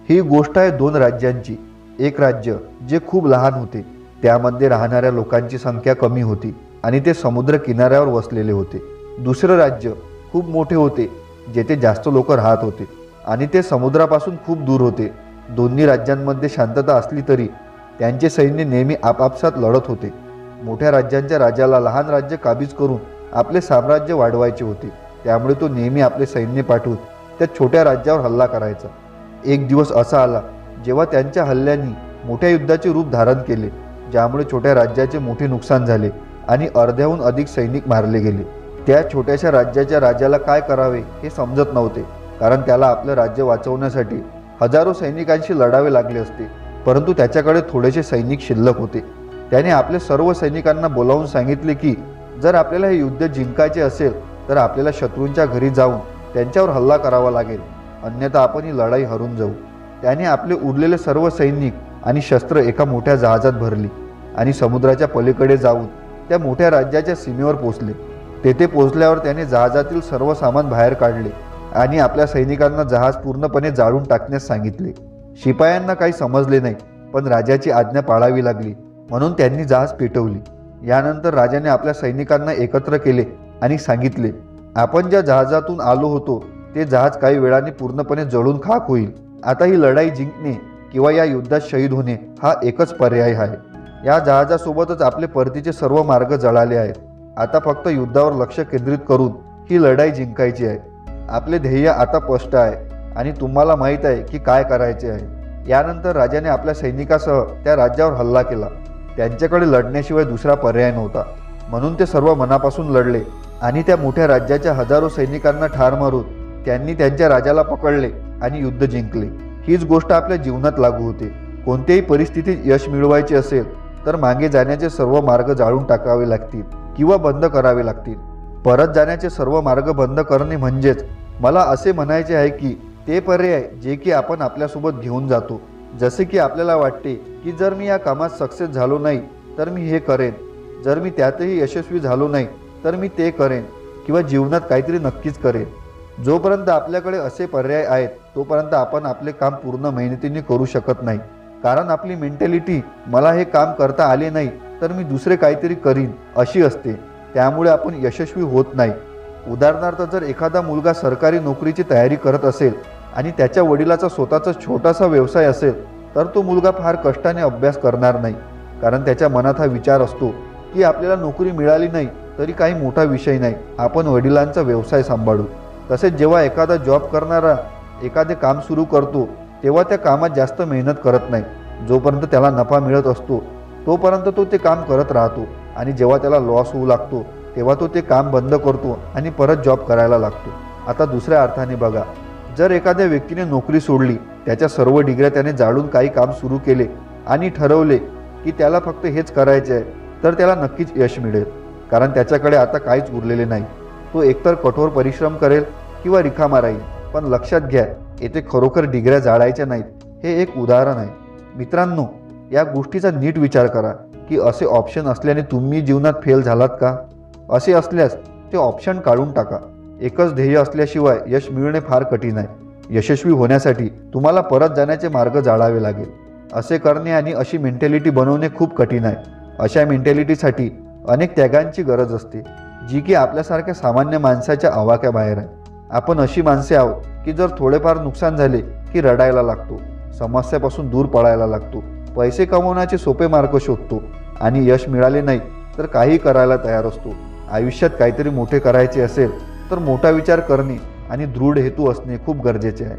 ही गोष्ट आहे दोन राज्यांची। एक राज्य जे खूप लहान होते, त्यामध्ये राहणाऱ्या लोकांची संख्या कमी होती आणि ते समुद्र किनाऱ्यावर वसलेले होते। दुसरं राज्य खूप मोठे होते, जेथे जास्त लोक राहत होते आणि ते समुद्रापासून खूप दूर होते। दोन्ही राज्यांमध्ये शांतता असली तरी त्यांचे सैन्य नेहमी आपापसात लढत होते। मोठ्या राज्यांच्या राजाला लहान राज्य काबीज करून आपले साम्राज्य वाढवायचे होते, त्यामुळे तो नेहमी आपले सैन्य पाठवून त्या छोट्या राज्यावर हल्ला करायचा। एक दिवस असा आला जेव्हा त्यांच्या हल्ल्यांनी मोठ्या युद्धाचे रूप धारण केले, ज्यामुळे छोट्या राज्याचे मोठे नुकसान झाले आणि अर्ध्याहून अधिक सैनिक मारले गेले। त्या छोट्याशा राज्याच्या राजाला काय करावे हे समजत नव्हते, कारण त्याला आपले राज्य वाचवण्यासाठी हजारो सैनिकांशी लढावे लागले असते, परंतु त्याच्याकडे थोडेसे सैनिक शिल्लक होते। त्याने आपले सर्व सैनिकांना बोलावून सांगितले की जर आपल्याला हे युद्ध जिंकायचे असेल तर आपल्याला शत्रूंच्या घरी जाऊन त्यांच्यावर हल्ला करावा लागेल, अन्यथा आपण ही लढाई हरून जाऊ। त्याने आपले उरलेले सर्व सैनिक आणि शस्त्र एका मोठ्या जहाजात भरली आणि समुद्राच्या पलीकडे जाऊन त्या मोठ्या राज्याच्या सीमेवर पोहोचले। तेथे पोहोचल्यावर त्याने जहाजातील सर्व सामान बाहेर काढले आणि आपल्या सैनिकांना जहाज पूर्णपणे जाळून टाकण्यास सांगितले। शिपायांना काही समजले नाही, पण राजाची आज्ञा पाळावी लागली, म्हणून त्यांनी जहाज पेटवली। यानंतर राजाने आपल्या सैनिकांना एकत्र केले आणि सांगितले, आपण ज्या जहाजातून आलो होतो ते जहाज काही वेळाने पूर्णपणे जळून खाक होईल। आता ही लढाई जिंकणे किंवा या युद्धात शहीद होणे हा एकच पर्याय आहे। या जहाजासोबतच आपले परतीचे सर्व मार्ग जळाले आहेत। आता फक्त युद्धावर लक्ष केंद्रित करून ही लढाई जिंकायची आहे। आपले ध्येय आता स्पष्ट आहे आणि तुम्हाला माहीत आहे की काय करायचे आहे। यानंतर राजाने आपल्या सैनिकासह त्या राज्यावर हल्ला केला। त्यांच्याकडे लढण्याशिवाय दुसरा पर्याय नव्हता, म्हणून ते सर्व मनापासून लढले आणि त्या मोठ्या राज्याच्या हजारो सैनिकांना ठार मारून त्यांनी त्यांच्या राजाला पकडले आणि युद्ध जिंकले। हीच गोष्ट आपल्या जीवनात लागू होते। कोणत्याही परिस्थितीत यश मिळवायचे असेल तर मागे जाण्याचे सर्व मार्ग जाळून टाकावे लागतील किंवा बंद करावे लागतील। परत जाण्याचे सर्व मार्ग बंद करणे म्हणजेच मला असे म्हणायचे आहे की ते पर्याय जे की आपण आपल्यासोबत घेऊन जातो। जसे की आपल्याला वाटते की जर मी या कामात सक्सेस झालो नाही तर मी हे करेन, जर मी त्यातही यशस्वी झालो नाही तर मी ते करेन किंवा जीवनात काहीतरी नक्कीच करेन। जोपर्यंत आपल्याकडे असे पर्याय आहेत तोपर्यंत आपण आपले काम पूर्ण मेहनतीने करू शकत नाही, कारण आपली मेंटॅलिटी मला हे काम करता आले नाही तर मी दुसरे काहीतरी करीन अशी असते, त्यामुळे आपण यशस्वी होत नाही। उदाहरणार्थ, जर एखादा मुलगा सरकारी नोकरीची तयारी करत असेल आणि त्याच्या वडिलाचा स्वतःचा छोटासा व्यवसाय असेल तर तो मुलगा फार कष्टाने अभ्यास करणार नाही, कारण त्याच्या मनात हा विचार असतो की आपल्याला नोकरी मिळाली नाही तरी काही मोठा विषय नाही, आपण वडिलांचा व्यवसाय सांभाळू। तसेच जेव्हा एखादा जॉब करणारा एखादे काम सुरू करतो तेव्हा त्या कामात जास्त मेहनत करत नाही। जोपर्यंत त्याला नफा मिळत असतो तोपर्यंत तो ते काम करत राहतो आणि जेव्हा त्याला लॉस होऊ लागतो तेव्हा तो ते काम बंद करतो आणि परत जॉब करायला लागतो। आता दुसऱ्या अर्थाने बघा, जर एखाद्या व्यक्तीने नोकरी सोडली, त्याच्या सर्व डिग्र्या त्याने जाळून काही काम सुरू केले आणि ठरवले की त्याला फक्त हेच करायचे आहे, तर त्याला नक्कीच यश मिळेल, कारण त्याच्याकडे आता काहीच उरलेले नाही। तो एकतर कठोर परिश्रम करेल किंवा रिकामा राहील। पण लक्षात घ्या, येथे खरोखर डिग्र्या जाळायच्या नाहीत, हे एक उदाहरण आहे। मित्रांनो, या गोष्टीचा नीट विचार करा की असे ऑप्शन असल्याने तुम्ही जीवनात फेल झालात का? असे असल्यास ते ऑप्शन काढून टाका। एकच ध्येय असल्याशिवाय यश मिळणे फार कठीण आहे। यशस्वी होण्यासाठी तुम्हाला परत जाण्याचे मार्ग जाळावे लागेल। असे करणे आणि अशी मेंटॅलिटी बनवणे खूप कठीण आहे। अशा मेंटॅलिटीसाठी अनेक त्यागांची गरज असते, जी की आपल्यासारख्या सामान्य माणसाच्या आवाक्याबाहेर आहे। आपण अशी माणसे आहोत की जर थोडेफार नुकसान झाले की रडायला लागतो, समस्यापासून दूर पळायला लागतो, पैसे कमवण्याचे सोपे मार्ग शोधतो आणि यश मिळाले नाही तर काही करायला तयार असतो। आयुष्यात काहीतरी मोठे करायचे असेल तर मोठा विचार करणे आणि दृढ हेतू असणे खूप गरजेचे आहे।